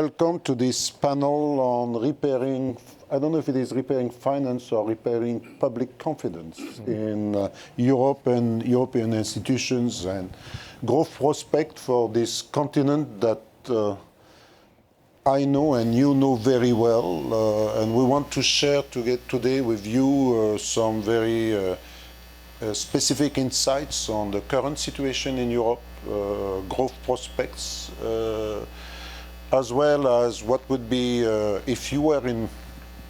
Welcome to this panel on repairing, I don't know if it is repairing finance or repairing public confidence in Europe and European institutions and growth prospect for this continent that I know and you know very well. And we want to share today with you some very specific insights on the current situation in Europe, growth prospects, as well as what would be, if you were in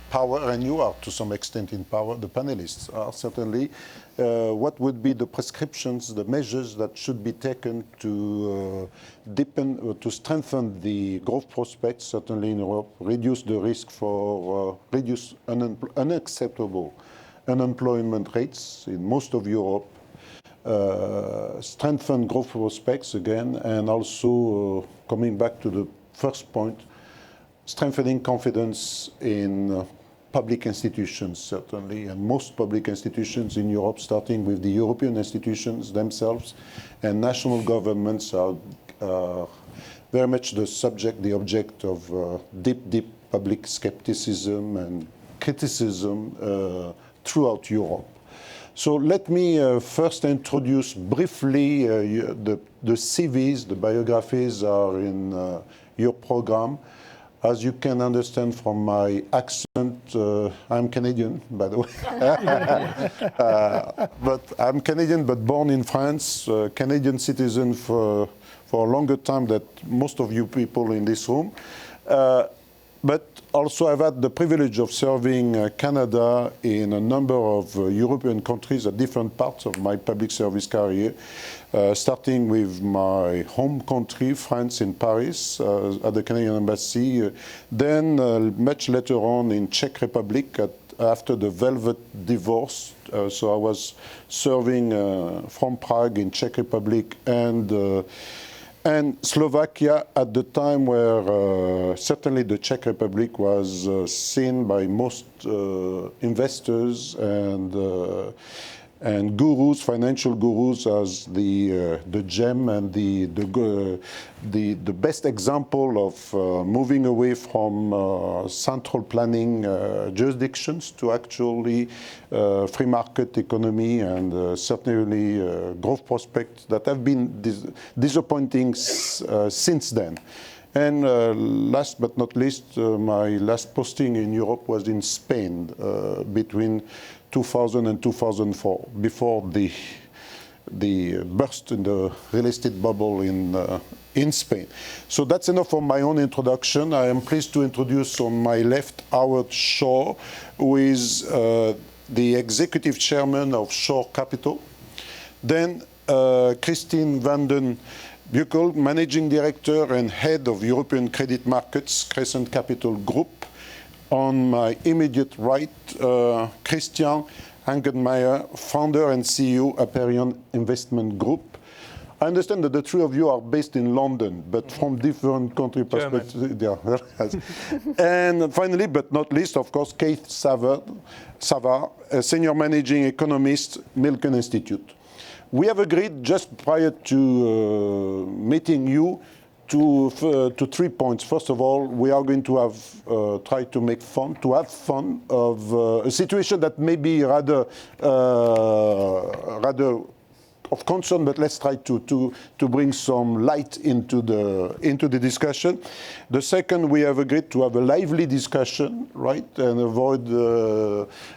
power, and you are to some extent in power, the panelists are certainly, what would be the prescriptions, the measures that should be taken to to strengthen the growth prospects, certainly in Europe, reduce the risk for, reduce unacceptable unemployment rates in most of Europe, strengthen growth prospects again, and also coming back to the first point, strengthening confidence in public institutions, certainly, and most public institutions in Europe, starting with the European institutions themselves, and national governments are very much the object of deep public skepticism and criticism throughout Europe. So let me first introduce briefly the CVs, the biographies are in your program. As you can understand from my accent, I'm Canadian, by the way. But I'm Canadian, but born in France, Canadian citizen for a longer time than most of you people in this room. But also I've had the privilege of serving Canada in a number of European countries at different parts of my public service career, starting with my home country, France, in Paris, at the Canadian Embassy, then much later on in Czech Republic after the Velvet divorce. So I was serving from Prague in Czech Republic and Slovakia at the time where certainly the Czech Republic was seen by most investors and gurus, financial gurus, as the gem and the best example of moving away from central planning jurisdictions to actually free market economy and certainly growth prospects that have been disappointing since then. And last but not least, my last posting in Europe was in Spain between 2000 and 2004, before the burst in the real estate bubble in Spain. So that's enough for my own introduction. I am pleased to introduce on my left Howard Shaw, who is the executive chairman of Shaw Capital. Then Christine van den Buckel, managing director and head of European credit markets, Crescent Capital Group. On my immediate right, Christian Angermeyer, founder and CEO, Aperion Investment Group. I understand that the three of you are based in London, but from different country perspectives. Yeah. And finally, but not least, of course, Keith Savard, a senior managing economist, Milken Institute. We have agreed just prior to meeting you to 3 points. First of all, we are going to have try to have fun of a situation that may be rather of concern, but let's try to bring some light into the discussion. The second, we have agreed to have a lively discussion, right, and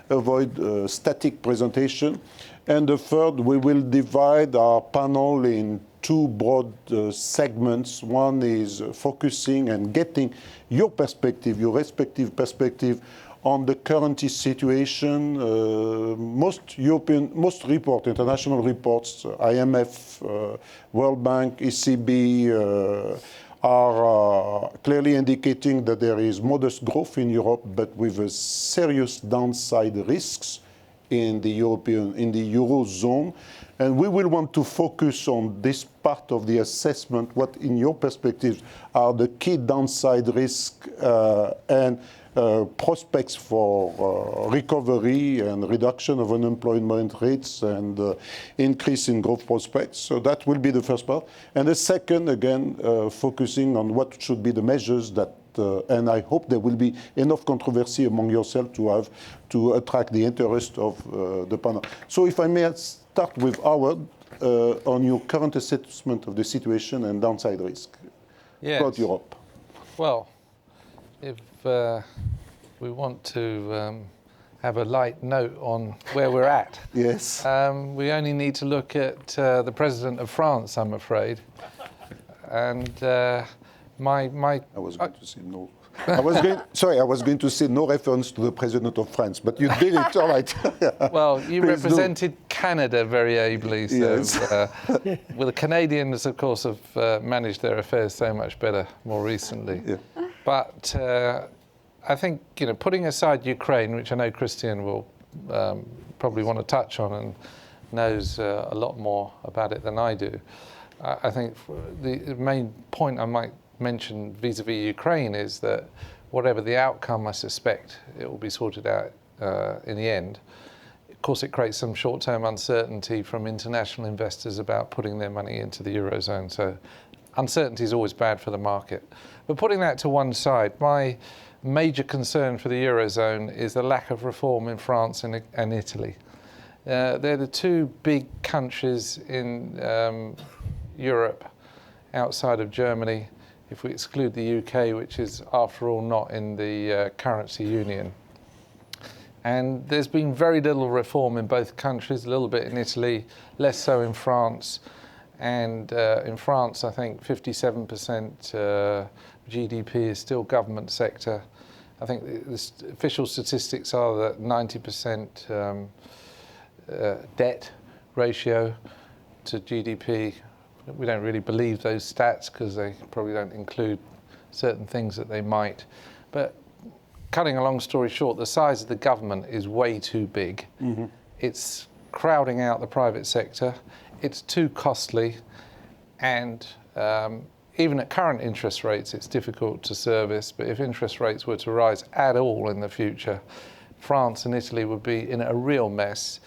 avoid static presentation. And the third, we will divide our panel in two broad segments. One is focusing and getting your perspective, your respective perspective on the current situation. Most reports, international reports, IMF, World Bank, ECB, are clearly indicating that there is modest growth in Europe, but with a serious downside risks in the Eurozone. And we will want to focus on this part of the assessment, what in your perspective are the key downside risks and prospects for recovery and reduction of unemployment rates and increase in growth prospects. So that will be the first part. And the second, again, focusing on what should be the measures that and I hope there will be enough controversy among yourselves to attract the interest of the panel. So if I may start with Howard on your current assessment of the situation and downside risk throughout Europe. Well, if we want to have a light note on where we're at. Yes. We only need to look at the President of France, I'm afraid. And I was going to say no. I was going to say no reference to the President of France, but you did it, all right. Well, you represented Canada very ably, so yes. Well, the Canadians, of course, have managed their affairs so much better more recently. Yeah. But I think, putting aside Ukraine, which I know Christian will probably want to touch on and knows a lot more about it than I do, I think the main point I might mention vis-a-vis Ukraine is that whatever the outcome, I suspect it will be sorted out in the end. Of course, it creates some short-term uncertainty from international investors about putting their money into the Eurozone. So uncertainty is always bad for the market. But putting that to one side, my major concern for the Eurozone is the lack of reform in France and Italy. They're the two big countries in Europe outside of Germany, if we exclude the UK, which is, after all, not in the currency union. And there's been very little reform in both countries, a little bit in Italy, less so in France. And in France, I think 57% GDP is still government sector. I think the official statistics are that 90% debt ratio to GDP. We don't really believe those stats because they probably don't include certain things that they might. But cutting a long story short, the size of the government is way too big. Mm-hmm. It's crowding out the private sector. It's too costly. And even at current interest rates, it's difficult to service. But if interest rates were to rise at all in the future, France and Italy would be in a real mess.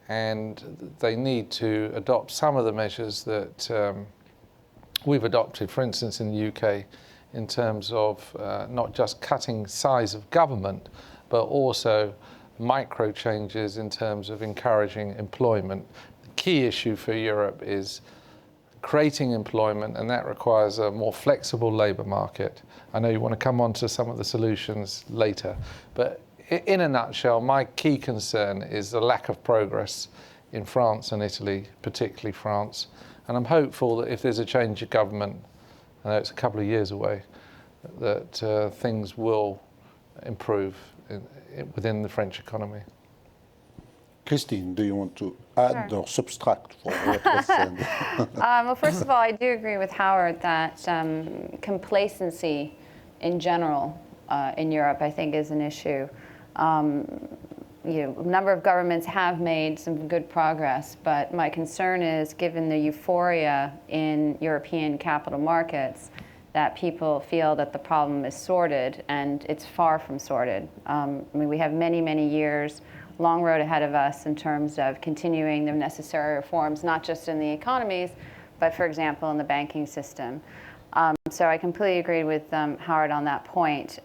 And they need to adopt some of the measures that we've adopted, for instance, in the UK, in terms of not just cutting size of government, but also micro changes in terms of encouraging employment. The key issue for Europe is creating employment, and that requires a more flexible labour market. I know you want to come on to some of the solutions later, but in a nutshell, my key concern is the lack of progress in France and Italy, particularly France. And I'm hopeful that if there's a change of government, I know it's a couple of years away, that things will improve within the French economy. Christine, do you want to add or subtract from what was said? Well, first of all, I do agree with Howard that complacency in general in Europe, I think, is an issue. A number of governments have made some good progress, but my concern is, given the euphoria in European capital markets, that people feel that the problem is sorted, and it's far from sorted. We have many, many years, long road ahead of us in terms of continuing the necessary reforms, not just in the economies, but, for example, in the banking system. So I completely agree with Howard on that point.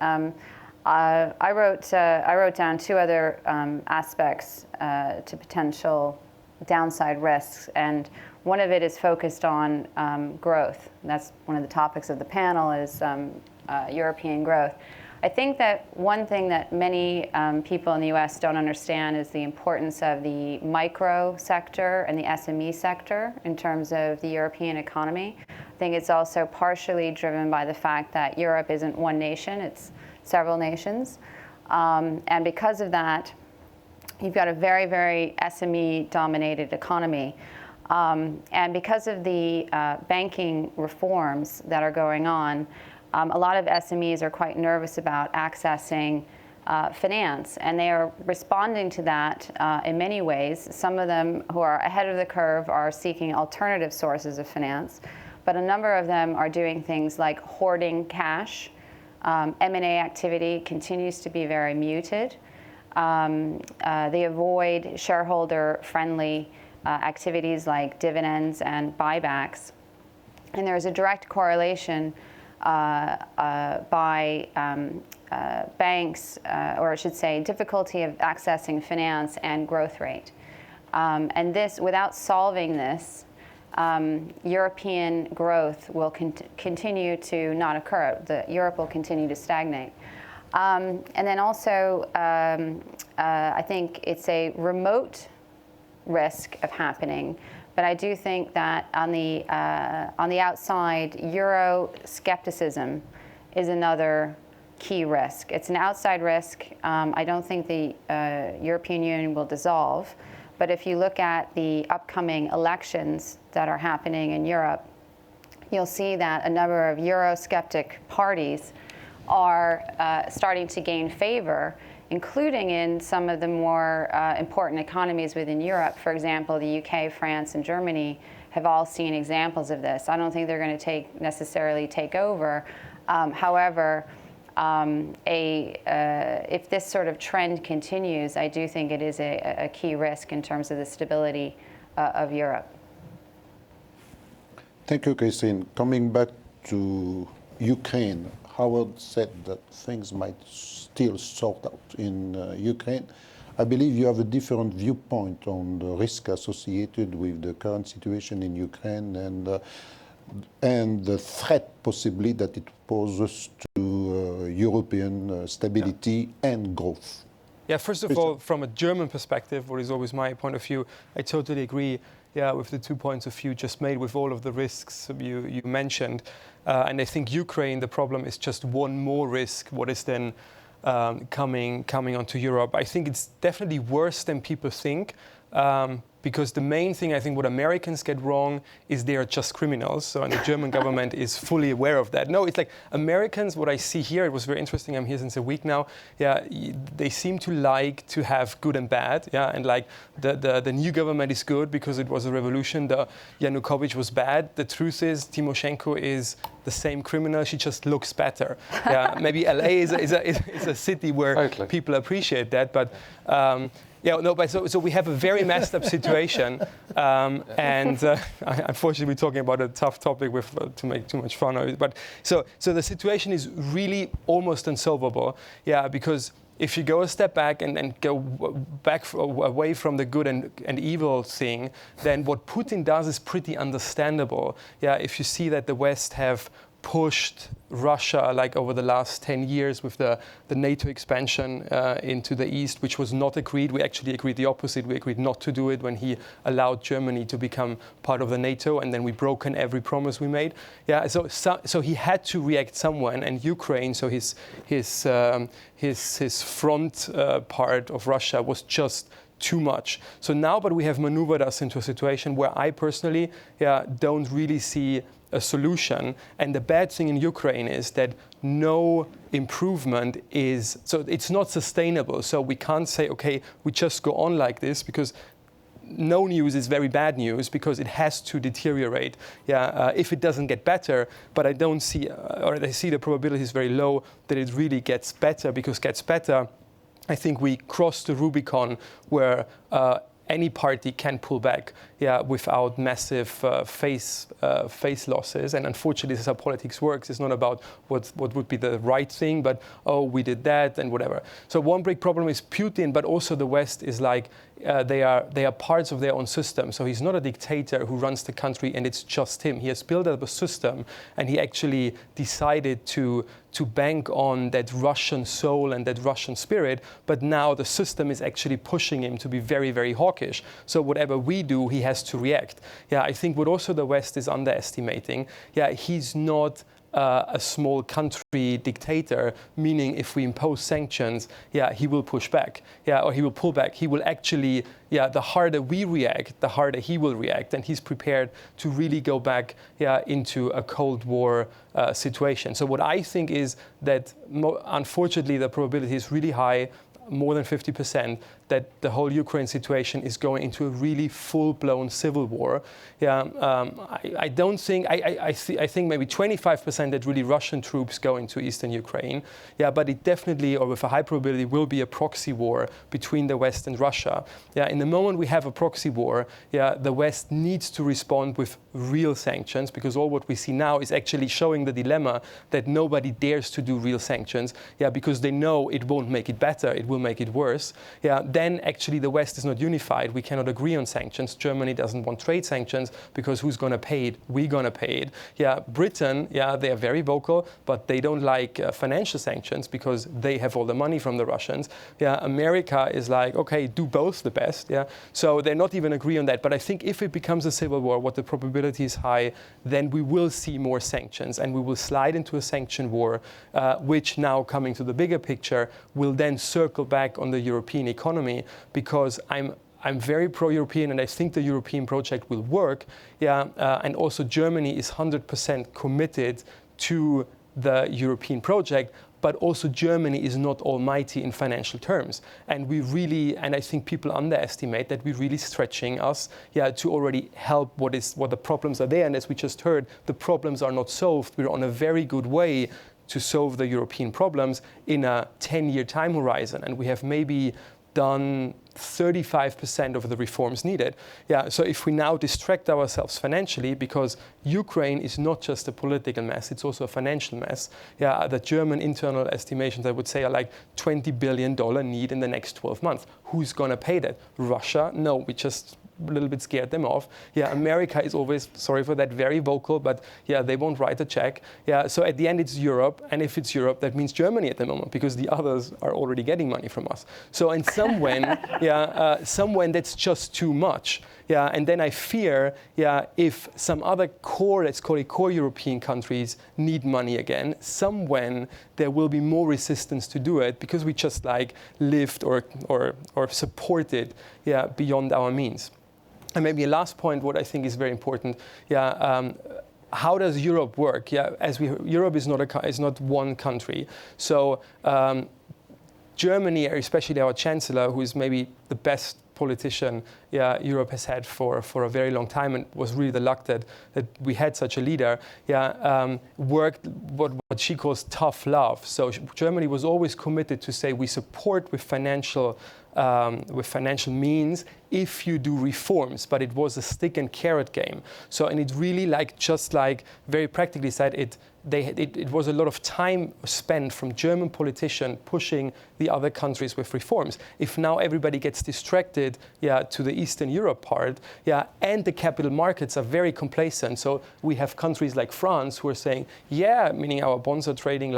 I wrote down two other aspects to potential downside risks, and one of it is focused on growth. That's one of the topics of the panel is European growth. I think that one thing that many people in the US don't understand is the importance of the micro sector and the SME sector in terms of the European economy. I think it's also partially driven by the fact that Europe isn't one nation, it's several nations. And because of that, you've got a very, very SME-dominated economy. And because of the banking reforms that are going on, a lot of SMEs are quite nervous about accessing finance, and they are responding to that in many ways. Some of them who are ahead of the curve are seeking alternative sources of finance, but a number of them are doing things like hoarding cash. M&A activity continues to be very muted. They avoid shareholder-friendly activities like dividends and buybacks. And there's a direct correlation by banks, or I should say, difficulty of accessing finance and growth rate. And this, without solving this, European growth will continue to not occur. Europe will continue to stagnate. And then also, I think it's a remote risk of happening, but I do think that on the outside, Euro skepticism is another key risk. It's an outside risk. I don't think the European Union will dissolve, but if you look at the upcoming elections that are happening in Europe, you'll see that a number of Eurosceptic parties are starting to gain favor, including in some of the more important economies within Europe. For example, the UK, France, and Germany have all seen examples of this. I don't think they're going to necessarily take over. However, if this sort of trend continues, I do think it is a key risk in terms of the stability of Europe. Thank you, Christine. Coming back to Ukraine, Howard said that things might still sort out in Ukraine. I believe you have a different viewpoint on the risk associated with the current situation in Ukraine and the threat possibly that it poses to European stability and growth. Yeah, first of all, from a German perspective, what is always my point of view, I totally agree with the 2 points of view just made with all of the risks you mentioned. And I think Ukraine, the problem is just one more risk, what is then coming onto Europe. I think it's definitely worse than people think. Because the main thing, I think, what Americans get wrong is they are just criminals. So, and the German government is fully aware of that. No, it's like Americans, what I see here, it was very interesting. I'm here since a week now. Yeah, they seem to like to have good and bad. Yeah, and like the new government is good because it was a revolution. The Yanukovych was bad. The truth is, Tymoshenko is the same criminal. She just looks better. Yeah, maybe LA is a city where people appreciate that, but. Yeah, no, but so we have a very messed up situation, and unfortunately we're talking about a tough topic with to make too much fun of it. But so the situation is really almost unsolvable. Yeah, because if you go a step back and go back away from the good and evil thing, then what Putin does is pretty understandable. Yeah, if you see that the West have pushed Russia like over the last 10 years with the NATO expansion into the east, which was not agreed. We actually agreed the opposite. We agreed not to do it when he allowed Germany to become part of the NATO, and then we broken every promise we made. Yeah, so he had to react somewhere, and Ukraine, so his front part of Russia was just too much. So now, but we have maneuvered us into a situation where I personally don't really see a solution. And the bad thing in Ukraine is that no improvement is, so it's not sustainable. So we can't say, okay, we just go on like this, because no news is very bad news, because it has to deteriorate. If it doesn't get better, but I don't see, or I see the probability is very low that it really gets better, because gets better, I think we crossed the Rubicon where any party can pull back, without massive face losses. And unfortunately, this is how politics works. It's not about what would be the right thing, but we did that and whatever. So one big problem is Putin, but also the West is like they are parts of their own system. So he's not a dictator who runs the country and it's just him. He has built up a system, and he actually decided to bank on that Russian soul and that Russian spirit, but now the system is actually pushing him to be very, very hawkish. So whatever we do, he has to react. I think what also the West is underestimating, he's not a small country dictator, meaning if we impose sanctions, he will push back, or he will pull back. He will actually, the harder we react, the harder he will react, and he's prepared to really go back, into a Cold War situation. So what I think is that, unfortunately, the probability is really high, more than 50%, that the whole Ukraine situation is going into a really full-blown civil war. I don't think, I think maybe 25% that really Russian troops go into eastern Ukraine. But it definitely, or with a high probability, will be a proxy war between the West and Russia. In the moment we have a proxy war, the West needs to respond with real sanctions, because all what we see now is actually showing the dilemma that nobody dares to do real sanctions, because they know it won't make it better, it will make it worse. Then actually the West is not unified. We cannot agree on sanctions. Germany doesn't want trade sanctions because who's going to pay it? We're going to pay it. Britain, they are very vocal, but they don't like financial sanctions because they have all the money from the Russians. America is like, okay, do both the best. So they're not even agree on that. But I think if it becomes a civil war, what the probability is high, then we will see more sanctions and we will slide into a sanction war, which now coming to the bigger picture will then circle back on the European economy, because I'm very pro-European and I think the European project will work. And also Germany is 100% committed to the European project, but also Germany is not almighty in financial terms. And we really, and I think people underestimate that we're really stretching us to already help what the problems are there. And as we just heard, the problems are not solved. We're on a very good way to solve the European problems in a 10-year time horizon. And we have maybe done 35% of the reforms needed. So if we now distract ourselves financially, because Ukraine is not just a political mess, it's also a financial mess. The German internal estimations, I would say, are like $20 billion need in the next 12 months. Who's going to pay that? Russia? No, we just a little bit scared them off. America is always, sorry for that, very vocal, but they won't write a check. So at the end it's Europe, and if it's Europe, that means Germany at the moment, because the others are already getting money from us. So in some when, that's just too much. And then I fear, if some other core, let's call it core European countries, need money again, somewhen there will be more resistance to do it, because we just like lived or supported beyond our means. And maybe a last point, what I think is very important, how does Europe work? Europe is not one country. So Germany, especially our chancellor, who is maybe the best politician Europe has had for a very long time, and was really the luck that we had such a leader, worked what she calls tough love. So Germany was always committed to say we support with financial means if you do reforms, but it was a stick and carrot game. So, and it really just very practically said it was a lot of time spent from German politicians pushing the other countries with reforms. If now everybody gets distracted to the Eastern Europe part, and the capital markets are very complacent. So we have countries like France who are saying, meaning our bonds are trading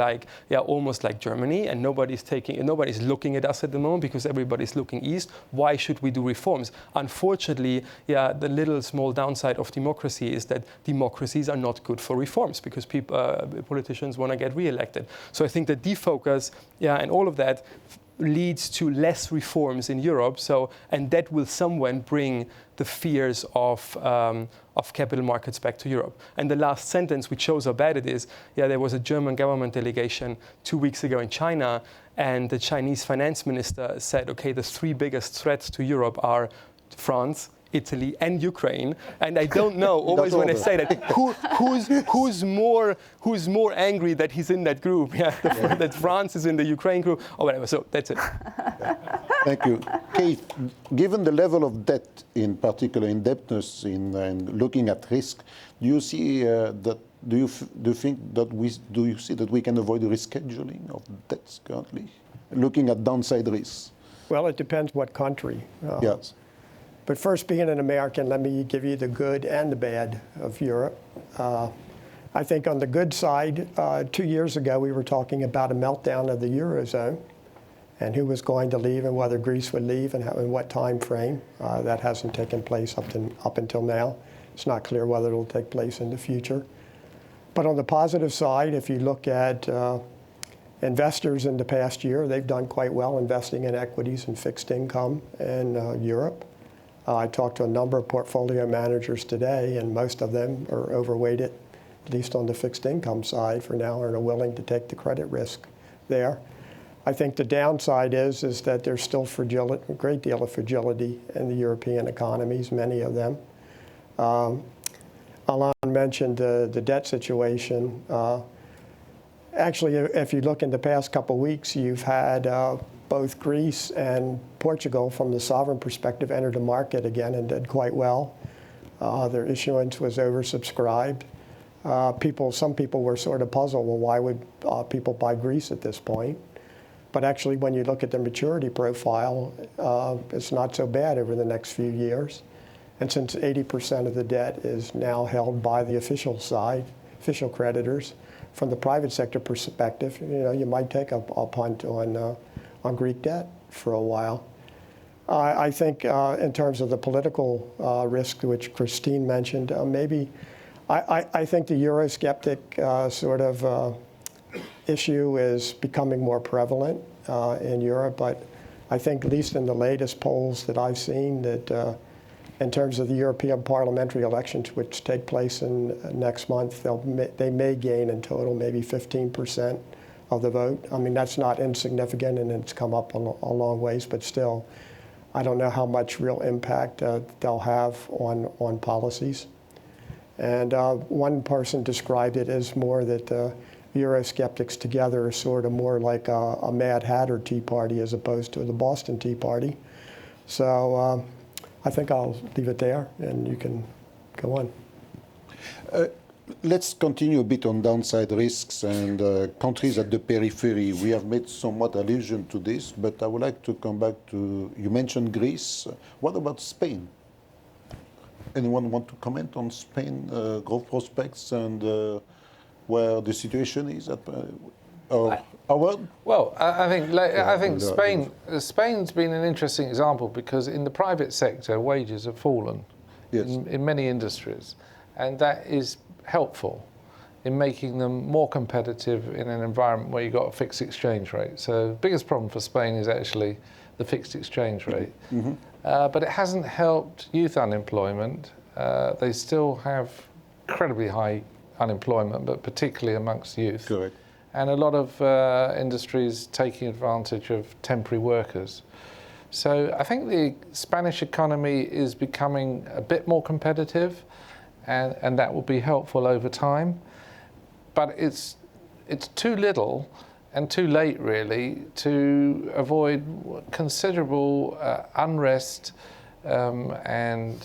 almost like Germany, and nobody's looking at us at the moment because everybody's looking east. Why should we do reforms? Unfortunately, the little small downside of democracy is that democracies are not good for reforms, because politicians want to get re-elected. So I think the defocus, and all of that leads to less reforms in Europe. So, and that will somewhere bring the fears of capital markets back to Europe. And the last sentence, which shows how bad it is, there was a German government delegation 2 weeks ago in China, and the Chinese finance minister said, okay, the 3 biggest threats to Europe are France, Italy, and Ukraine. And I don't know, always when I say that, who's more angry that he's in that group? That France is in the Ukraine group, or whatever. So that's it. Thank you. Keith, given the level of debt, in particular indebtedness, in looking at risk, do you see do you see that we can avoid the rescheduling of debts currently, looking at downside risks? Well, it depends what country. Yes. But first, being an American, let me give you the good and the bad of Europe. I think on the good side, 2 years ago, we were talking about a meltdown of the Eurozone and who was going to leave and whether Greece would leave and in what time frame. That hasn't taken place up until now. It's not clear whether it will take place in the future. But on the positive side, if you look at investors in the past year, they've done quite well investing in equities and fixed income in Europe. I talked to a number of portfolio managers today, and most of them are overweighted, at least on the fixed income side for now, and are willing to take the credit risk there. I think the downside is that there's still fragility, a great deal of fragility in the European economies, many of them. Alain mentioned the debt situation. Actually, if you look in the past couple of weeks, you've had both Greece and Portugal, from the sovereign perspective, enter the market again and did quite well. Their issuance was oversubscribed. Some people were sort of puzzled, well, why would people buy Greece at this point? But actually, when you look at the maturity profile, it's not so bad over the next few years. And since 80% of the debt is now held by the official side, official creditors, from the private sector perspective, you might take a punt on Greek debt for a while. I think in terms of the political risk, which Christine mentioned, I think the Eurosceptic sort of issue is becoming more prevalent in Europe. But I think, at least in the latest polls that I've seen, that in terms of the European parliamentary elections, which take place next month, they may gain in total maybe 15% of the vote. I mean, that's not insignificant, and it's come up a long ways, but still, I don't know how much real impact they'll have on policies. And one person described it as more that Eurosceptics together are sort of more like a Mad Hatter Tea Party as opposed to the Boston Tea Party. So I think I'll leave it there, and you can go on. Let's continue a bit on downside risks and countries at the periphery. We have made somewhat allusion to this, but I would like to come back to, you mentioned Greece. What about Spain? Anyone want to comment on Spain growth prospects and where the situation is at? Howard? Well, I think Spain's been an interesting example, because in the private sector, wages have fallen in many industries, and that is helpful in making them more competitive in an environment where you've got a fixed exchange rate. So the biggest problem for Spain is actually the fixed exchange rate. Mm-hmm. But it hasn't helped youth unemployment. They still have incredibly high unemployment, but particularly amongst youth. Correct. And a lot of industries taking advantage of temporary workers. So I think the Spanish economy is becoming a bit more competitive, and that will be helpful over time. But it's too little and too late, really, to avoid considerable unrest and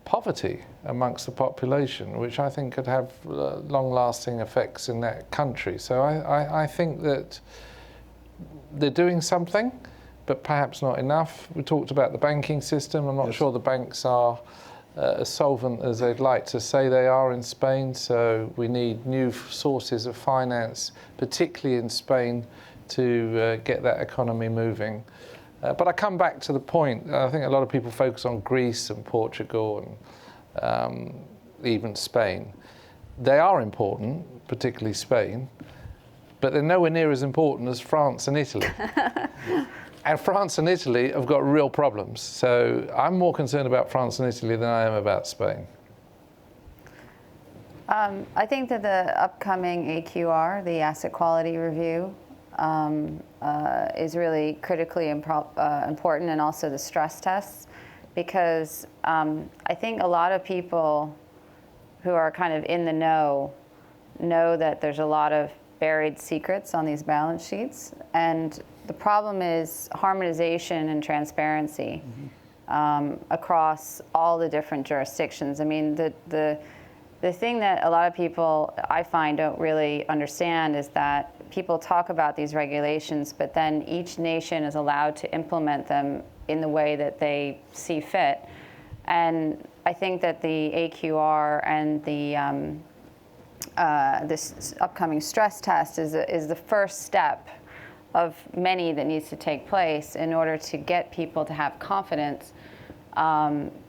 poverty amongst the population, which I think could have long-lasting effects in that country. So I think that they're doing something, but perhaps not enough. We talked about the banking system. I'm not sure the banks are as solvent as they'd like to say they are in Spain, so we need new sources of finance, particularly in Spain, to get that economy moving. But I come back to the point, I think a lot of people focus on Greece and Portugal and even Spain. They are important, particularly Spain, but they're nowhere near as important as France and Italy. And France and Italy have got real problems. So I'm more concerned about France and Italy than I am about Spain. I think that the upcoming AQR, the Asset Quality Review, is really critically important, and also the stress tests, because I think a lot of people who are kind of in the know that there's a lot of buried secrets on these balance sheets, and the problem is harmonization and transparency across all the different jurisdictions. I mean, the thing that a lot of people, I find, don't really understand is that people talk about these regulations, but then each nation is allowed to implement them in the way that they see fit. And I think that the AQR and this upcoming stress test is the first step of many that needs to take place in order to get people to have confidence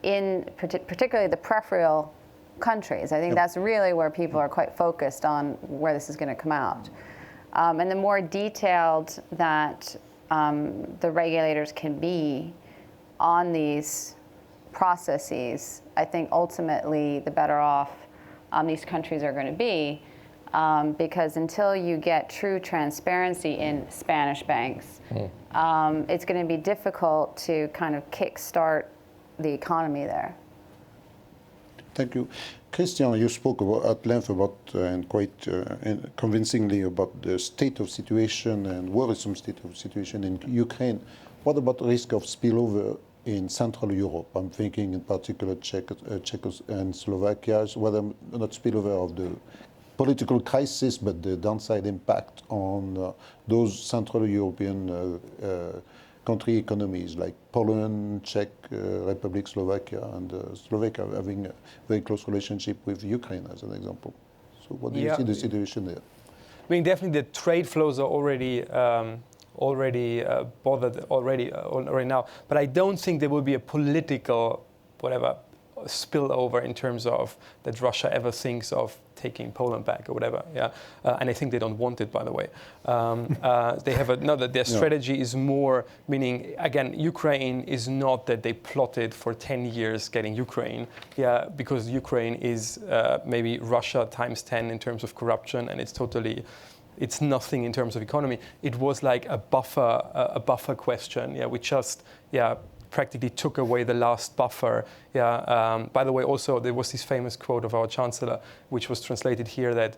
in particularly the peripheral countries. I think that's really where people are quite focused on where this is going to come out. And the more detailed that the regulators can be on these processes, I think ultimately the better off these countries are going to be. because until you get true transparency in Spanish banks, it's going to be difficult to kind of kickstart the economy there. Thank you. Christian, you spoke at length about and quite convincingly about the state of situation and worrisome state of situation in Ukraine. What about the risk of spillover in Central Europe? I'm thinking in particular Czech and Slovakia, whether not spillover of the political crisis, but the downside impact on those Central European country economies like Poland, Czech Republic, Slovakia, and Slovakia having a very close relationship with Ukraine as an example. So what do you see the situation there? I mean, definitely the trade flows are already bothered already now, but I don't think there will be a political spillover in terms of that Russia ever thinks of taking Poland back or whatever. And I think they don't want it, by the way. They have their strategy is more, meaning again, Ukraine is not that they plotted for 10 years getting Ukraine, because Ukraine is maybe Russia times 10 in terms of corruption, and it's nothing in terms of economy. It was like a buffer question. We just practically took away the last buffer. By the way, also there was this famous quote of our chancellor, which was translated here that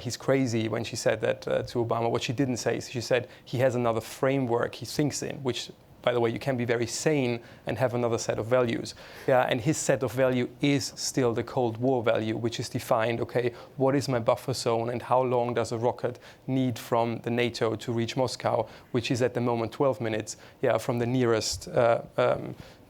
he's crazy when she said that to Obama. What she didn't say is she said he has another framework he thinks in, which, by the way, you can be very sane and have another set of values. And his set of value is still the Cold War value, which is defined, okay, what is my buffer zone and how long does a rocket need from the NATO to reach Moscow, which is at the moment 12 minutes from the nearest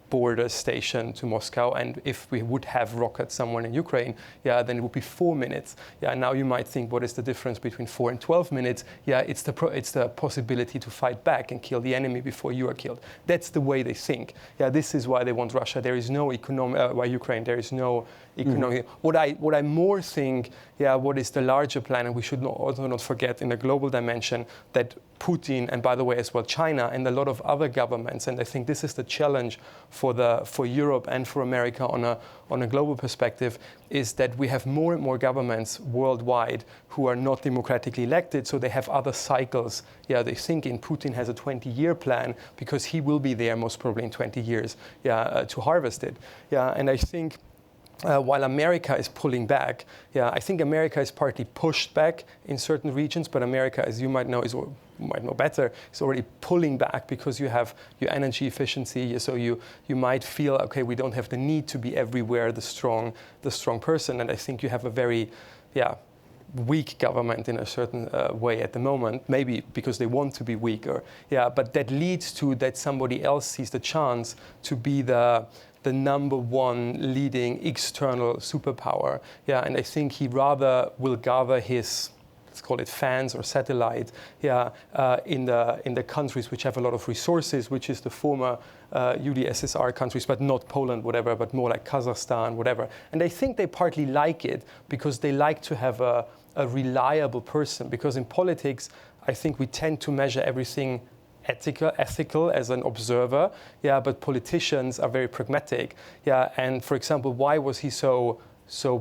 border station to Moscow. And if we would have rockets somewhere in Ukraine, then it would be 4 minutes. Now you might think, what is the difference between 4 and 12 minutes? It's the possibility to fight back and kill the enemy before you are killed. That's the way they think. This is why they want Russia. There is no economic, why Ukraine, there is no economic. What I more think, what is the larger plan, and we should also not forget in a global dimension that Putin, and by the way as well China and a lot of other governments, and I think this is the challenge for Europe and for America on a global perspective, is that we have more and more governments worldwide who are not democratically elected, so they have other cycles. They think in Putin has a 20-year plan because he will be there most probably in 20 years to harvest it. And I think while America is pulling back, I think America is partly pushed back in certain regions, but America, as you might know better, is already pulling back because you have your energy efficiency. So you might feel, okay, we don't have the need to be everywhere the strong person. And I think you have a very, weak government in a certain way at the moment, maybe because they want to be weaker. But that leads to that somebody else sees the chance to be the number one leading external superpower. And I think he rather will gather his, let's call it fans or satellite, in the countries which have a lot of resources, which is the former UdSSR countries, but not Poland, whatever, but more like Kazakhstan, whatever. And I think they partly like it because they like to have a reliable person. Because in politics, I think we tend to measure everything ethical as an observer, but politicians are very pragmatic. And for example, why was he so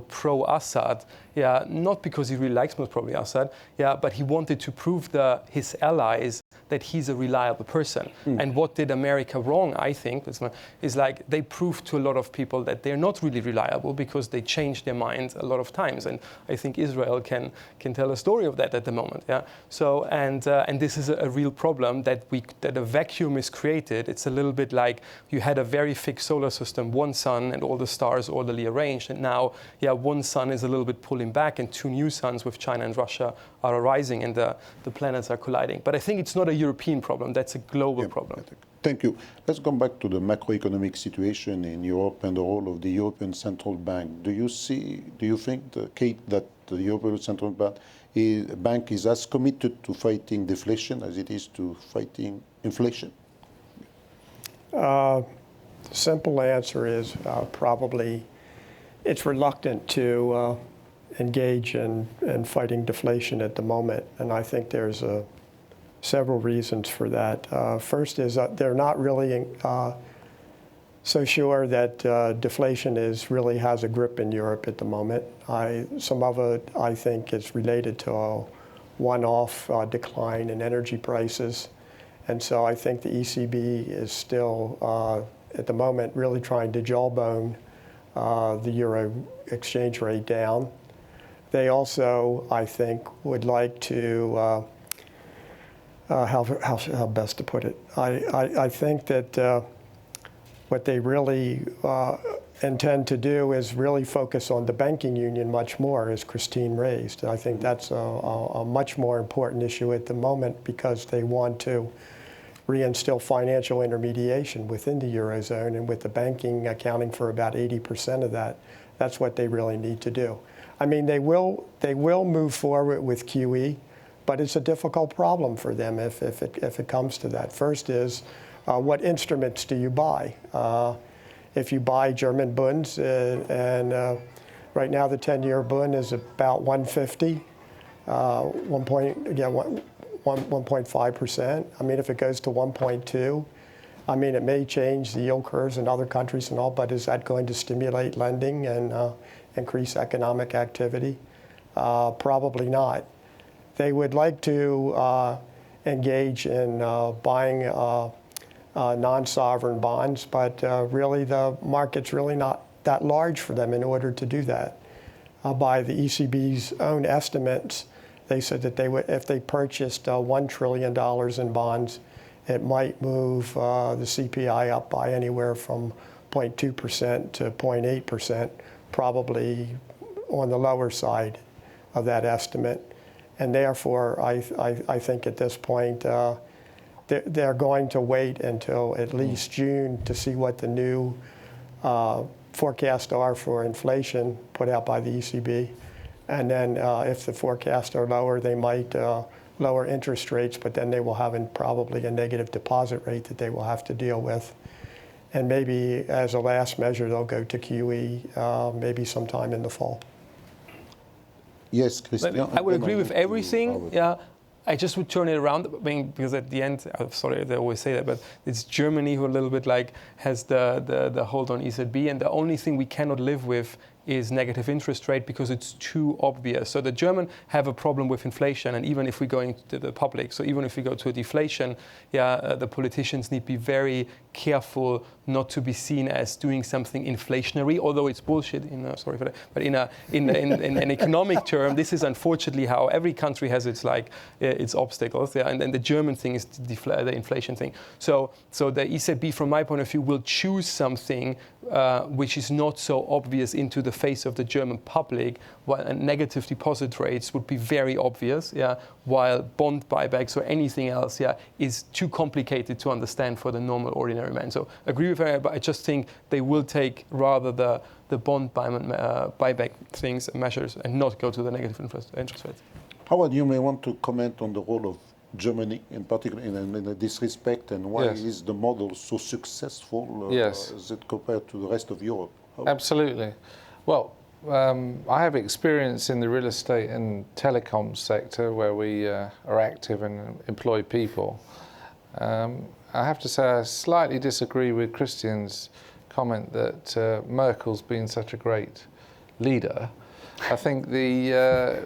pro-Assad? Not because he really likes most probably Assad, but he wanted to prove his allies that he's a reliable person. And what did America wrong, I think, is like they proved to a lot of people that they're not really reliable because they changed their minds a lot of times. And I think Israel can tell a story of that at the moment. So and this is a real problem that a vacuum is created. It's a little bit like you had a very fixed solar system, one sun and all the stars orderly arranged, and now one sun is a little bit pulling back and two new suns with China and Russia are arising and the planets are colliding. But I think it's not a European problem, that's a global problem. Thank you. Let's come back to the macroeconomic situation in Europe and the role of the European Central Bank. Do you think, Kate, that the European Central Bank is as committed to fighting deflation as it is to fighting inflation? The simple answer is probably it's reluctant to engage in fighting deflation at the moment, and I think there's several reasons for that. First is that they're not really so sure that deflation really has a grip in Europe at the moment. Some of it, I think, is related to a one-off decline in energy prices. And so I think the ECB is still, at the moment, really trying to jawbone the euro exchange rate down. They also, I think, would like to, how best to put it? I think that what they really intend to do is really focus on the banking union much more, as Christine raised. I think that's a much more important issue at the moment because they want to reinstill financial intermediation within the Eurozone, and with the banking accounting for about 80% of that, that's what they really need to do. I mean, they will move forward with QE, but it's a difficult problem for them if it comes to that. First is, what instruments do you buy? If you buy German bunds, and right now the 10-year bund is about 150, 1.5%. I mean, if it goes to 1.2, I mean, it may change the yield curves in other countries and all, but is that going to stimulate lending and increase economic activity? Probably not. They would like to engage in buying non-sovereign bonds, but really the market's really not that large for them in order to do that. By the ECB's own estimates, they said that they would, if they purchased $1 trillion in bonds, it might move the CPI up by anywhere from 0.2% to 0.8%, probably on the lower side of that estimate. And therefore, I think at this point, they're going to wait until at least June to see what the new forecasts are for inflation put out by the ECB. And then if the forecasts are lower, they might lower interest rates, but then they will have probably a negative deposit rate that they will have to deal with. And maybe as a last measure, they'll go to QE maybe sometime in the fall. Yes, Christian. I would agree with everything. Yeah, I just would turn it around. I mean, because at the end, I'm sorry, they always say that, but it's Germany who a little bit like has the hold on EZB, and the only thing we cannot live with is negative interest rate because it's too obvious. So the Germans have a problem with inflation, and even if we go into the public, so even if we go to a deflation, the politicians need to be very careful not to be seen as doing something inflationary, although it's bullshit. Sorry for that, but in an economic term, this is unfortunately how every country has its obstacles. Yeah, and the German thing is the inflation thing. So the ECB, from my point of view, will choose something which is not so obvious into the face of the German public, while negative deposit rates would be very obvious, while bond buybacks or anything else, is too complicated to understand for the normal ordinary man. So agree with her, but I just think they will take rather the bond buyback things, measures, and not go to the negative interest rates. Howard, you may want to comment on the role of Germany, in particular, in this respect, and why is the model so successful as it compared to the rest of Europe? Absolutely. Well, I have experience in the real estate and telecom sector where we are active and employ people. I have to say I slightly disagree with Christian's comment that Merkel's been such a great leader. I think the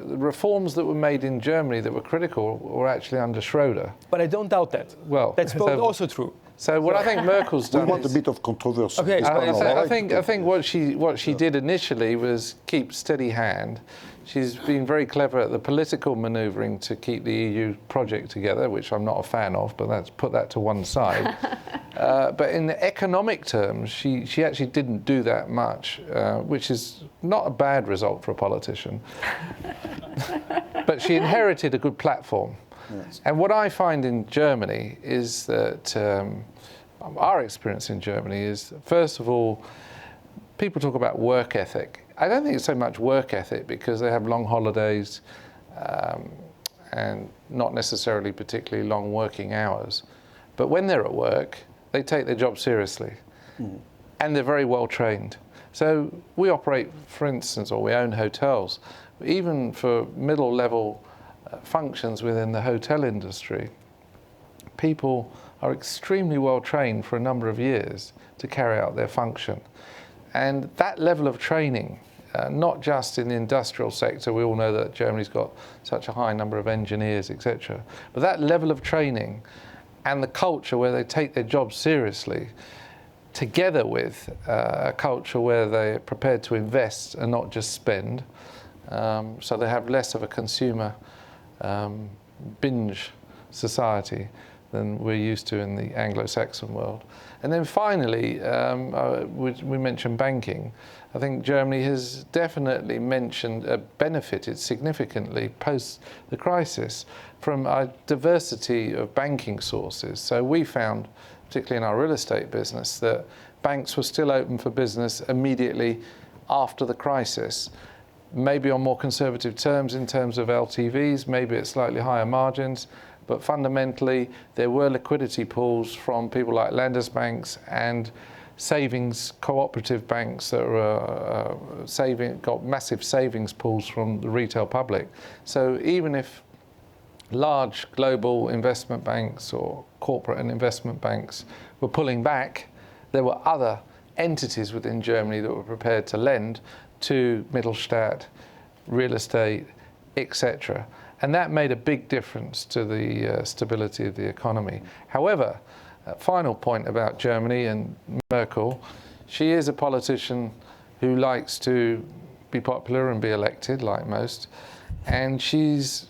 reforms that were made in Germany that were critical were actually under Schroeder. But I don't doubt that. Well, that's also true. So what I think Merkel's done. We want a bit of controversy. Okay, I think what she did initially was keep steady hand. She's been very clever at the political manoeuvring to keep the EU project together, which I'm not a fan of, but let's put that to one side. But in the economic terms, she actually didn't do that much, which is not a bad result for a politician. But she inherited a good platform. Yes. And what I find in Germany is that our experience in Germany is, first of all, people talk about work ethic. I don't think it's so much work ethic because they have long holidays and not necessarily particularly long working hours. But when they're at work, they take their job seriously. And they're very well trained. So we operate, for instance, or we own hotels. Even for middle level functions within the hotel industry, people are extremely well trained for a number of years to carry out their function. And that level of training, not just in the industrial sector, we all know that Germany's got such a high number of engineers, etc. But that level of training and the culture where they take their jobs seriously, together with a culture where they're prepared to invest and not just spend, so they have less of a consumer binge society than we're used to in the Anglo-Saxon world. And then finally, we mentioned banking. I think Germany has definitely benefited significantly post the crisis from a diversity of banking sources. So we found, particularly in our real estate business, that banks were still open for business immediately after the crisis, maybe on more conservative terms in terms of LTVs, maybe at slightly higher margins, but fundamentally there were liquidity pools from people like Landesbanks and savings cooperative banks that were got massive savings pools from the retail public. So even if large global investment banks or corporate and investment banks were pulling back, there were other entities within Germany that were prepared to lend to Mittelstand, real estate, etc. And that made a big difference to the stability of the economy. However, a final point about Germany and Merkel, she is a politician who likes to be popular and be elected, like most, and she's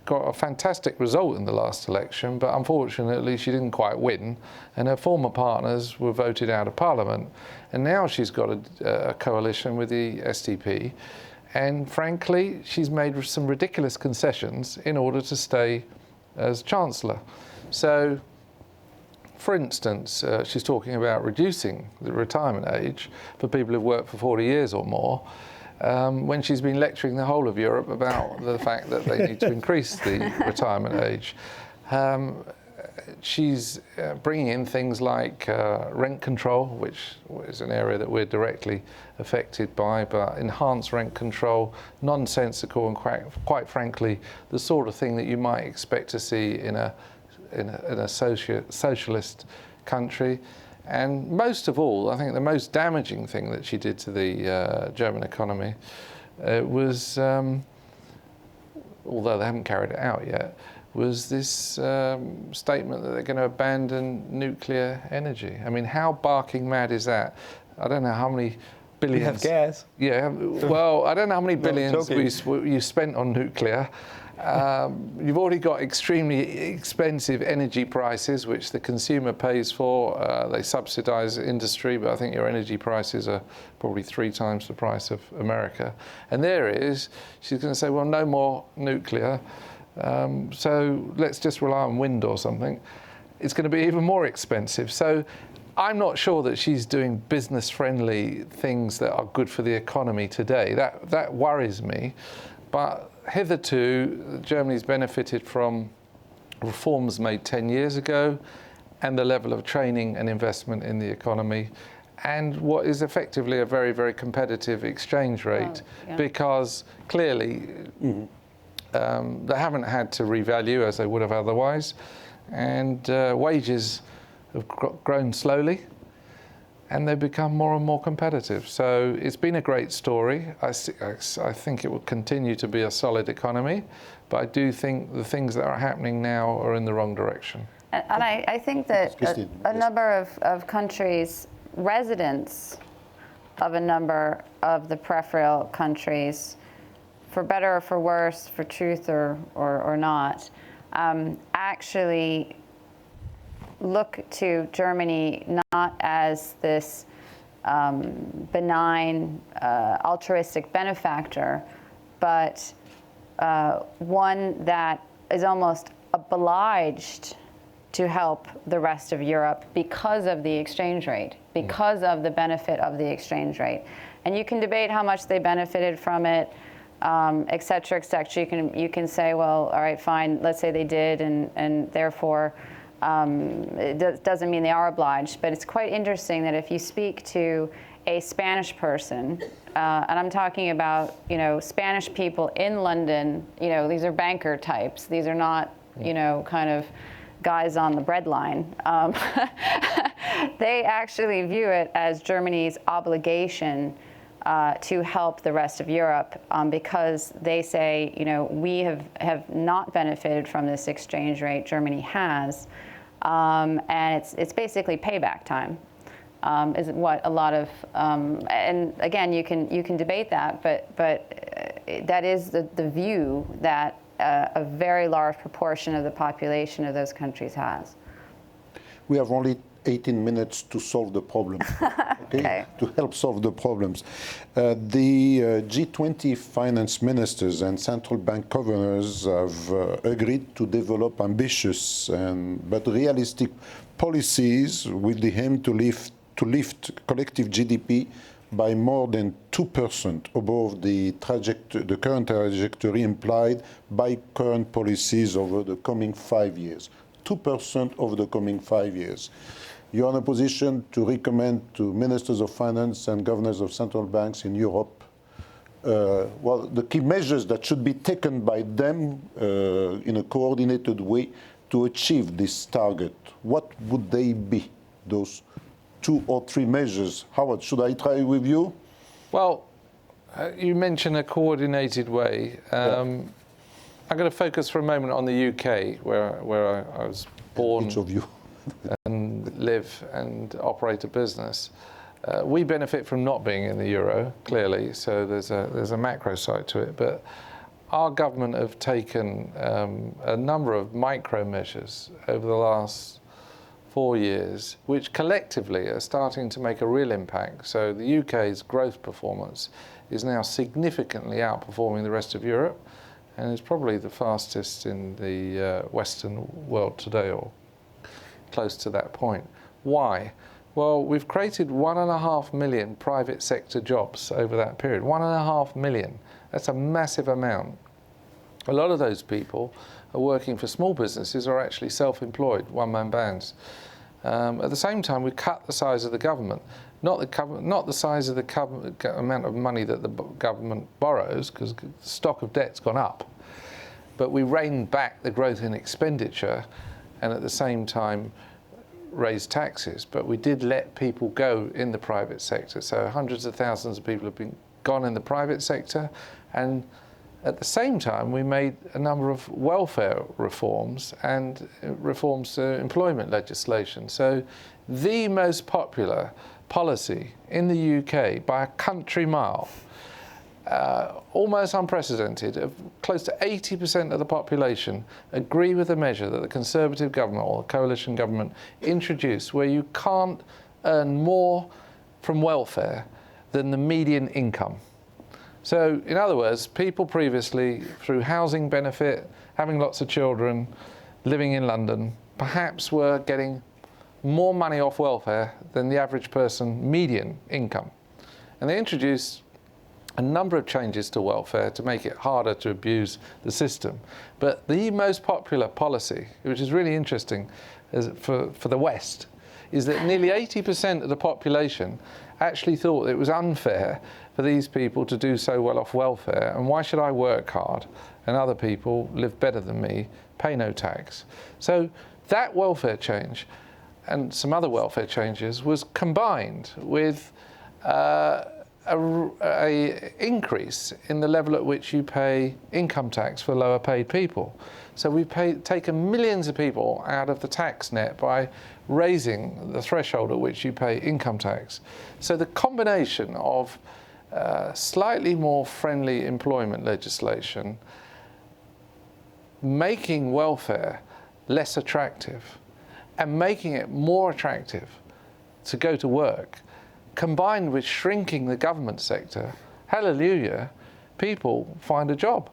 got a fantastic result in the last election, but unfortunately she didn't quite win, and her former partners were voted out of parliament. And now she's got a coalition with the SDP, and frankly, she's made some ridiculous concessions in order to stay as Chancellor. So, for instance, she's talking about reducing the retirement age for people who've worked for 40 years or more, when she's been lecturing the whole of Europe about the fact that they need to increase the retirement age. She's bringing in things like rent control, which is an area that we're directly affected by, but enhanced rent control, nonsensical and quite frankly, the sort of thing that you might expect to see in a socialist country. And most of all, I think the most damaging thing that she did to the German economy was, although they haven't carried it out yet, was this statement that they're going to abandon nuclear energy. I mean, how barking mad is that? I don't know how many billions. We have gas. Yeah, well, I don't know how many billions you spent on nuclear. You've already got extremely expensive energy prices, which the consumer pays for. They subsidize industry, but I think your energy prices are probably 3 times the price of America. And there it is. She's going to say, well, no more nuclear. So let's just rely on wind or something. It's going to be even more expensive. So I'm not sure that she's doing business-friendly things that are good for the economy today. That worries me. But hitherto, Germany's benefited from reforms made 10 years ago and the level of training and investment in the economy and what is effectively a very, very competitive exchange rate, because clearly they haven't had to revalue as they would have otherwise, and wages have grown slowly and they've become more and more competitive. So it's been a great story. I think it will continue to be a solid economy, but I do think the things that are happening now are in the wrong direction. And I think that a number of countries, residents of a number of the peripheral countries, for better or for worse, for truth or not, actually look to Germany not as this benign, altruistic benefactor, but one that is almost obliged to help the rest of Europe because of the exchange rate, because of the benefit of the exchange rate. And you can debate how much they benefited from it, et cetera, et cetera. You can say, well, all right, fine, let's say they did, and therefore, it doesn't mean they are obliged, but it's quite interesting that if you speak to a Spanish person, and I'm talking about, Spanish people in London, these are banker types. These are not, kind of guys on the breadline, they actually view it as Germany's obligation to help the rest of Europe, because they say, we have not benefited from this exchange rate. Germany has, and it's basically payback time, is what a lot of, and again, you can debate that, but that is the view that a very large proportion of the population of those countries has. We have only 18 minutes to solve the problem, okay? To help solve the problems. The G20 finance ministers and central bank governors have agreed to develop ambitious but realistic policies with the aim to lift collective GDP by more than 2% above the current trajectory implied by current policies over the coming 5 years. 2% over the coming 5 years. You're in a position to recommend to ministers of finance and governors of central banks in Europe, the key measures that should be taken by them in a coordinated way to achieve this target. What would they be, those 2 or 3 measures? Howard, should I try with you? Well, you mentioned a coordinated way. I'm going to focus for a moment on the UK, where I was born. Each of you. And live and operate a business. We benefit from not being in the euro, clearly, so there's a macro side to it. But our government have taken a number of micro measures over the last 4 years, which collectively are starting to make a real impact. So the UK's growth performance is now significantly outperforming the rest of Europe, and is probably the fastest in the Western world today, or close to that point. Why? Well, we've created 1.5 million private sector jobs over that period. 1.5 million. That's a massive amount. A lot of those people are working for small businesses or actually self-employed, one-man bands. At the same time, we cut the size of the government. Not the size of the amount of money that the government borrows, because the stock of debt's gone up. But we reined back the growth in expenditure, and at the same time raise taxes. But we did let people go in the private sector. So hundreds of thousands of people have gone in the private sector. And at the same time, we made a number of welfare reforms and reforms to employment legislation. So the most popular policy in the UK by a country mile, almost unprecedented, of close to 80% of the population agree with the measure that the Conservative government or the coalition government introduced, where you can't earn more from welfare than the median income. So, in other words, people previously, through housing benefit, having lots of children, living in London, perhaps were getting more money off welfare than the average person median income. And they introduced a number of changes to welfare to make it harder to abuse the system. But the most popular policy, which is really interesting for the West, is that nearly 80% of the population actually thought it was unfair for these people to do so well off welfare, and why should I work hard and other people live better than me, pay no tax. So that welfare change and some other welfare changes was combined with a increase in the level at which you pay income tax for lower paid people. So we've taken millions of people out of the tax net by raising the threshold at which you pay income tax. So the combination of slightly more friendly employment legislation, making welfare less attractive, and making it more attractive to go to work, combined with shrinking the government sector, hallelujah, people find a job.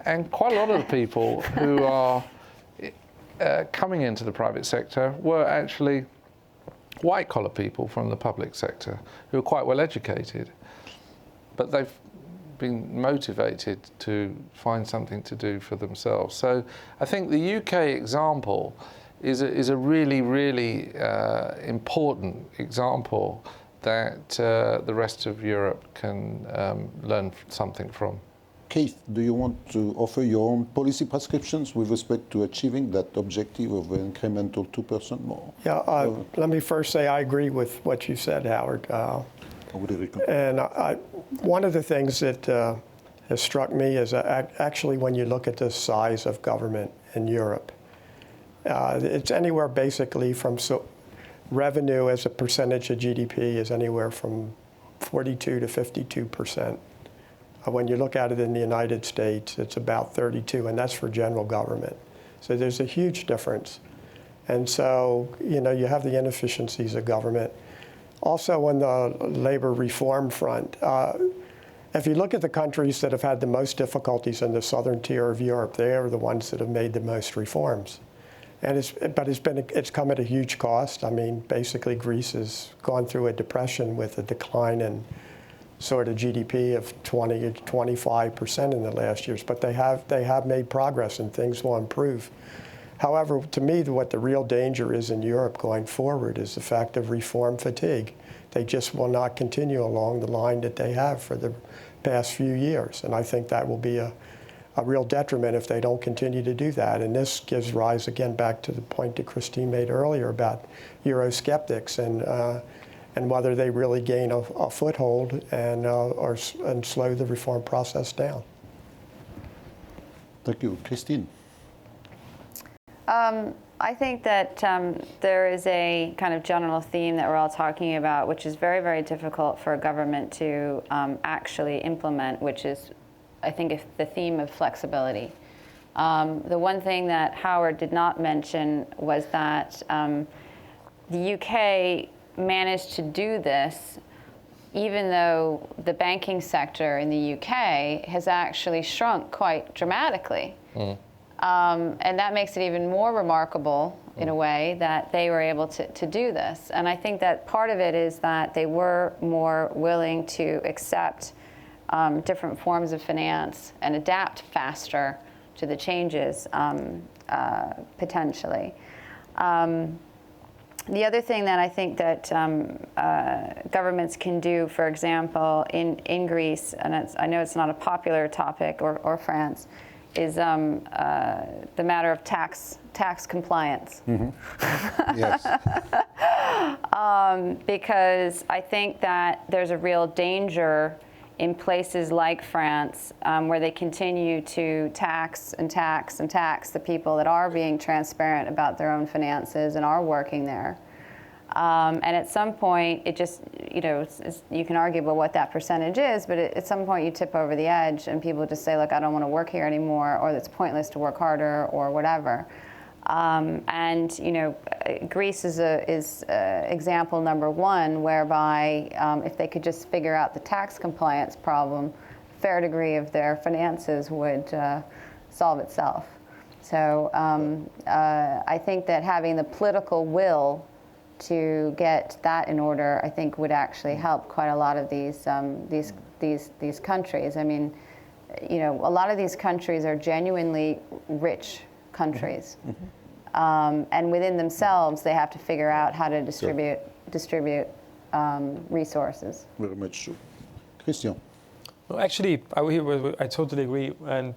And quite a lot of the people who are coming into the private sector were actually white-collar people from the public sector who are quite well educated, but they've been motivated to find something to do for themselves. So I think the UK example is a really, really important example that the rest of Europe can learn something from. Keith, do you want to offer your own policy prescriptions with respect to achieving that objective of an incremental 2% more? Yeah, let me first say I agree with what you said, Howard. And one of the things that has struck me is actually when you look at the size of government in Europe, it's anywhere basically from revenue as a percentage of GDP is anywhere from 42 to 52%. When you look at it in the United States, it's about 32, and that's for general government. So there's a huge difference. And so, you know, you have the inefficiencies of government. Also on the labor reform front, if you look at the countries that have had the most difficulties in the southern tier of Europe, they are the ones that have made the most reforms. And it's come at a huge cost. I mean, basically Greece has gone through a depression with a decline in sort of GDP of 20 to 25% in the last years, but they have made progress and things will improve. However, to me, what the real danger is in Europe going forward is the fact of reform fatigue. They just will not continue along the line that they have for the past few years, and I think that will be a real detriment if they don't continue to do that. And this gives rise, again, back to the point that Christine made earlier about Eurosceptics and whether they really gain a foothold and slow the reform process down. Thank you. Christine? I think that there is a kind of general theme that we're all talking about, which is very, very difficult for a government to actually implement, which is, I think, the theme of flexibility. The one thing that Howard did not mention was that the UK managed to do this even though the banking sector in the UK has actually shrunk quite dramatically. And that makes it even more remarkable, in a way, that they were able to do this. And I think that part of it is that they were more willing to accept different forms of finance and adapt faster to the changes, potentially. The other thing that I think that governments can do, for example, in Greece, and I know it's not a popular topic, or France, is the matter of tax compliance. Yes. Because I think that there's a real danger in places like France, where they continue to tax and tax and tax the people that are being transparent about their own finances and are working there. And at some point, it just, you know, you can argue about what that percentage is, but at some point you tip over the edge and people just say, look, I don't want to work here anymore, or it's pointless to work harder, or whatever. And, you know, Greece is example number one, whereby if they could just figure out the tax compliance problem, a fair degree of their finances would solve itself. So I think that having the political will to get that in order, I think, would actually help quite a lot of these countries. I mean, you know, a lot of these countries are genuinely rich countries. And within themselves, they have to figure out how to distribute resources. Very much so. Christian? Well, actually, I totally agree, and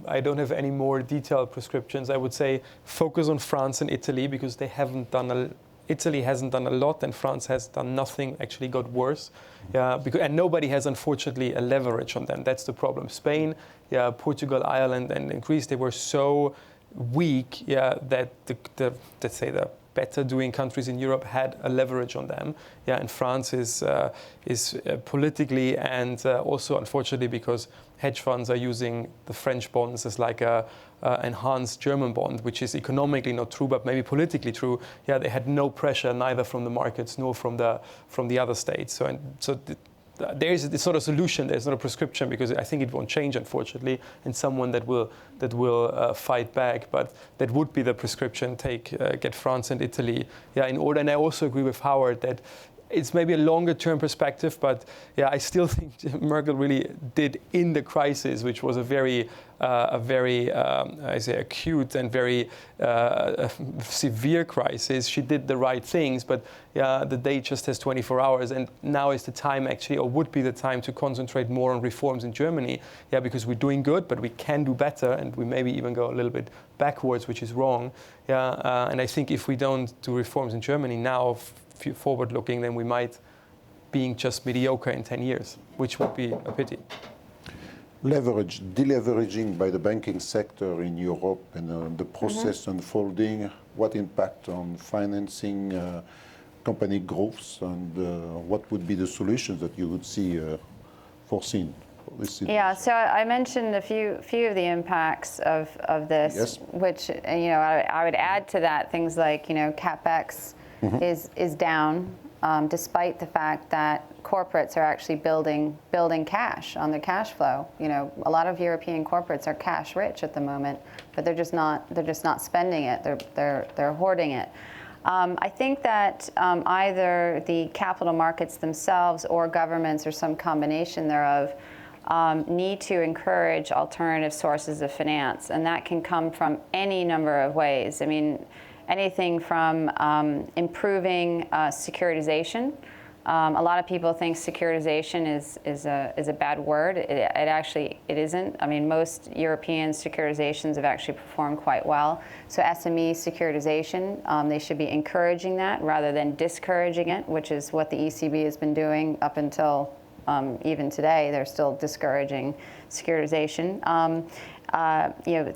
I don't have any more detailed prescriptions. I would say focus on France and Italy, because they haven't done Italy hasn't done a lot, and France has done nothing, actually got worse. And nobody has, unfortunately, a leverage on them. That's the problem. Spain, Portugal, Ireland, and Greece, they were so weak that let's say the better doing countries in Europe had a leverage on them. And France is politically and also, unfortunately, because hedge funds are using the French bonds as like a enhanced German bond, which is economically not true, but maybe politically true. They had no pressure, neither from the markets nor from the other states. So there is this sort of solution. There's not a prescription, because I think it won't change, unfortunately, and someone that will fight back. But that would be the prescription. Get France and Italy in order. And I also agree with Howard that it's maybe a longer term perspective, but I still think Merkel really did in the crisis, which was a very a very, I say, acute and very severe crisis. She did the right things, but the day just has 24 hours, and now is the time actually, or would be the time, to concentrate more on reforms in Germany. Because we're doing good, but we can do better, and we maybe even go a little bit backwards, which is wrong. And I think if we don't do reforms in Germany now, forward-looking, then we might being just mediocre in 10 years, which would be a pity. Deleveraging by the banking sector in Europe and the process unfolding, what impact on financing company growths, and what would be the solutions that you would see foreseen? Yeah, so I mentioned a few of the impacts of this, yes. Which I would add to that things like CapEx is down, despite the fact that corporates are actually building cash on their cash flow. A lot of European corporates are cash rich at the moment, but they're just not spending it. They're hoarding it. I think that either the capital markets themselves or governments or some combination thereof need to encourage alternative sources of finance, and that can come from any number of ways. I mean, anything from improving securitization. A lot of people think securitization is a bad word. It isn't. I mean, most European securitizations have actually performed quite well. So SME securitization, they should be encouraging that rather than discouraging it, which is what the ECB has been doing up until even today. They're still discouraging securitization.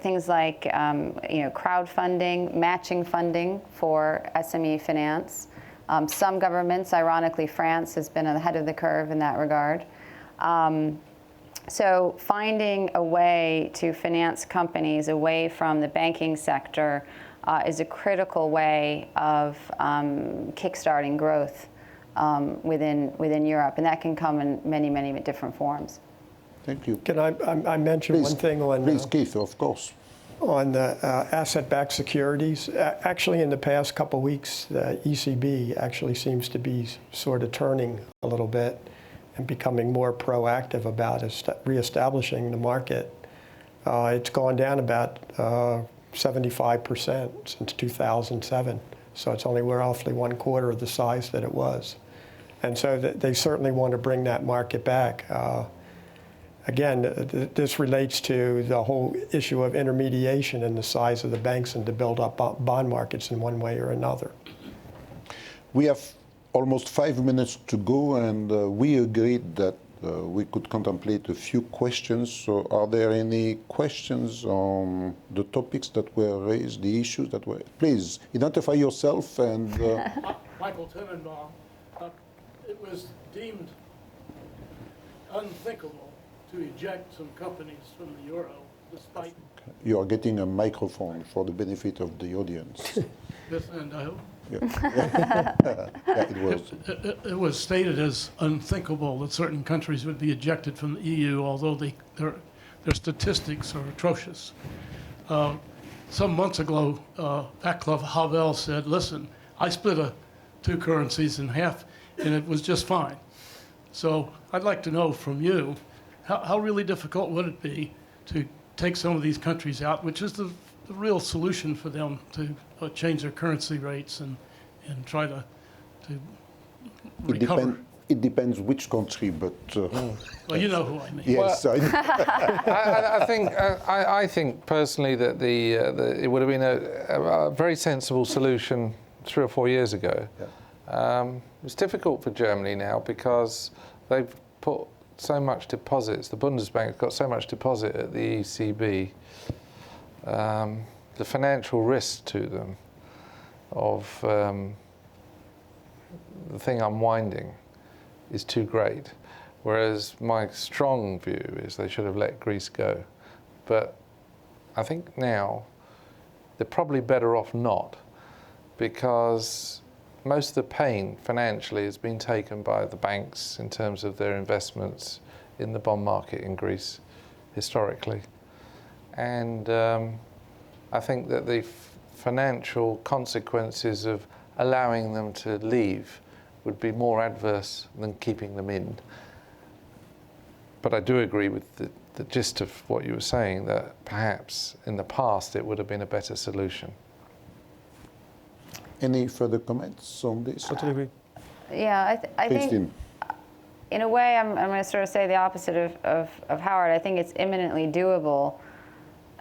Things like crowdfunding, matching funding for SME finance. Some governments, ironically, France has been ahead of the curve in that regard. So finding a way to finance companies away from the banking sector is a critical way of kickstarting growth within Europe, and that can come in many, many different forms. Thank you. Can I mention one thing on? Please, Keith, of course. On the asset-backed securities. Actually, in the past couple of weeks, the ECB actually seems to be sort of turning a little bit and becoming more proactive about reestablishing the market. It's gone down about 75% since 2007. So it's only roughly 1/4 of the size that it was. And so they certainly want to bring that market back. Again, this relates to the whole issue of intermediation and the size of the banks and to build up bond markets in one way or another. We have almost 5 minutes to go, and we agreed that we could contemplate a few questions. So are there any questions on the topics that were raised, the issues that were? Please, identify yourself and... Michael Tenenbaum. It was deemed unthinkable to eject some companies from the euro, despite... You are getting a microphone for the benefit of the audience. This end, I hope. Yeah. Yeah, it was. It was stated as unthinkable that certain countries would be ejected from the EU, although their statistics are atrocious. Some months ago, Václav Havel said, listen, I split two currencies in half, and it was just fine. So I'd like to know from you, how really difficult would it be to take some of these countries out, which is the real solution for them to change their currency rates and try to recover? It depends which country, but... well, you know who I mean. Yes, well, I think personally that it would have been a very sensible solution 3 or 4 years ago. Yeah. It's difficult for Germany now because they've put so much deposits. The Bundesbank got so much deposit at the ECB. The financial risk to them of the thing unwinding is too great. Whereas my strong view is they should have let Greece go. But I think now they're probably better off not, because most of the pain financially has been taken by the banks in terms of their investments in the bond market in Greece historically. And I think that the financial consequences of allowing them to leave would be more adverse than keeping them in. But I do agree with the gist of what you were saying, that perhaps in the past it would have been a better solution. Any further comments on this? Totally agree. Yeah, I think Christine. in a way I'm going to sort of say the opposite of Howard. I think it's imminently doable.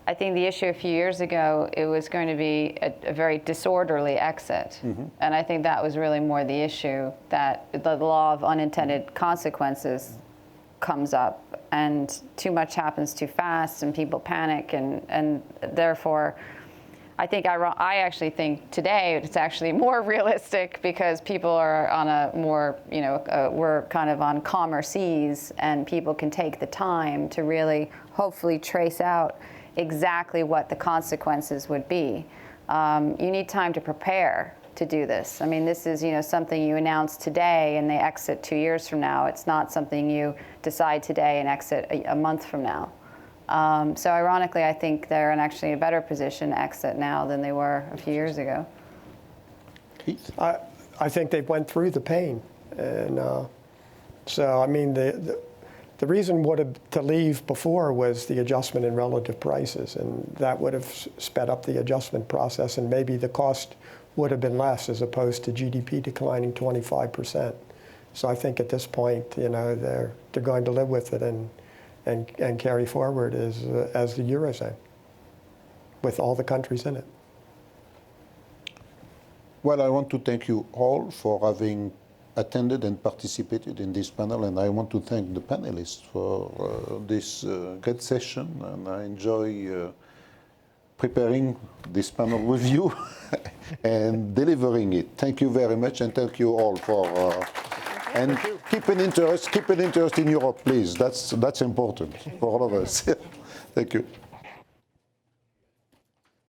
I think the issue a few years ago, it was going to be a very disorderly exit. And I think that was really more the issue, that the law of unintended consequences comes up and too much happens too fast and people panic, and therefore I actually think today it's actually more realistic because people are on a more, we're kind of on calmer seas, and people can take the time to really hopefully trace out exactly what the consequences would be. You need time to prepare to do this. I mean, this is something you announce today and they exit 2 years from now. It's not something you decide today and exit a month from now. So ironically, I think they're in actually a better position to exit now than they were a few years ago. Keith? I think they've went through the pain, and so I mean the reason to leave before was the adjustment in relative prices, and that would have sped up the adjustment process, and maybe the cost would have been less as opposed to GDP declining 25%. So I think at this point, they're going to live with it and carry forward as the Eurozone with all the countries in it. Well, I want to thank you all for having attended and participated in this panel, and I want to thank the panelists for this great session, and I enjoy preparing this panel with you and delivering it. Thank you very much, and thank you all for and keep an interest in Europe, please. That's important for all of us. Thank you.